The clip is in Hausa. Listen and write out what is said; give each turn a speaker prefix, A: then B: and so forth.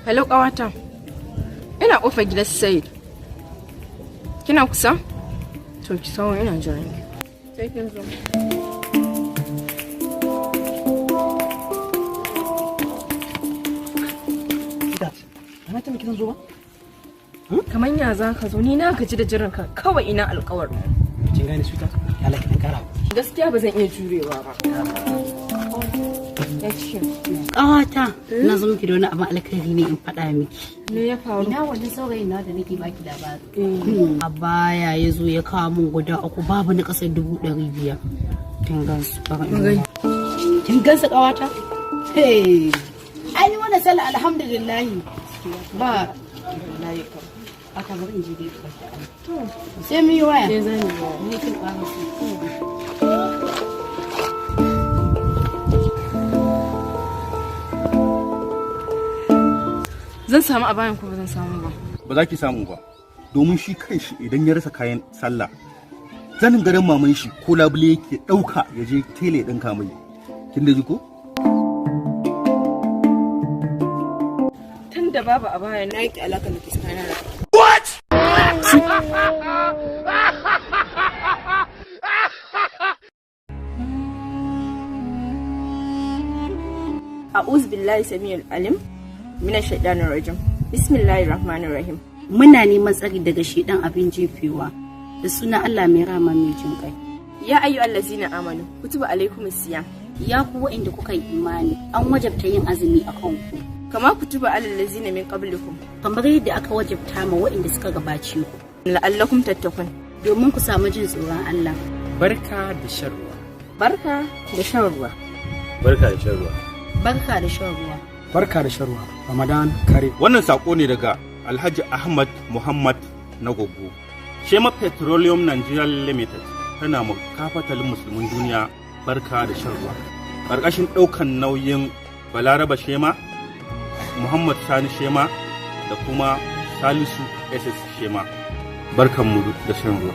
A: Hello ƙawata. Ina ƙofar gidan Said. Kina kusa? To ki sawo ina jiran ki. Sai kin zo.
B: Ana ta miki zan zo ba?
A: Kaman ya za ka zo ni na gaji da jiran ka kawai ina alƙawar.
B: Kin gane su ta? Allah ki kara.
A: Gaskiya ba zan iya jurewa ba. Ya ce.
C: Ƙawata, na zo miki da wani abin alkhairi ne in faɗa miki.
A: Me ya faru?
C: Ina wani saurayin na da nake baki labari. A baya ya zo ya kawo min guda 3 babu na ƙasar 500. Kin gansu. Kin gansu ƙawata? Hey. Ai wannan sallah alhamdulillah. Ba wallahi kam. Aka bari in je dai ba. To, sai mu yi waya.
A: Sai zan yi waya.
C: Ni kin ƙara su.
A: Zan samu a bayan ko ba zan samu ba.
D: Ba za ki samu ba, domin shi kanshi idan ya rasa kayan sallah, zanin garin maman shi ko labule yake ɗauka ya je tele ɗin kamai. Kin da ji ko?
A: Tun da babu a baya na yi alaka da kiskana da.
D: What?
A: A'udhu billahi samiyul alim. Mina shaidanin rajim. Bismillahir rahmanir rahim.
C: Muna neman tsari daga shedan abin jefewa da suna Allah mai rama mai jin kai.
A: Ya ayyuhallazina amanu kutiba alaikumus siyam.
C: Ya ku waɗanda kuka yi imani an wajabta yin azumi a kanku.
A: Kama kutuba alal ladzina min qablikum.
C: Kamar yadda aka wajabta ma waɗanda suka gabace ku.
A: La'allakum tattaqun.
C: Domin ku samu jin tsoron Allah.
B: Barka da shan ruwa.
A: Barka da shan ruwa.
B: Barka da shan ruwa.
C: Barka da shan ruwa.
B: Barka da shan ruwa. Ramadan kare.
D: Wannan sako ne daga Alhaji Ahmad Muhammad na Goggo. Shema Petroleum Nigeria Limited tana mu kafatalin musulmin duniya barka da shan ruwa. Ƙarƙashin ɗaukan nauyin Balaraba Shema, Muhammad Sani Shema da kuma Salisu SS Shema. Barkanmu da shan ruwa.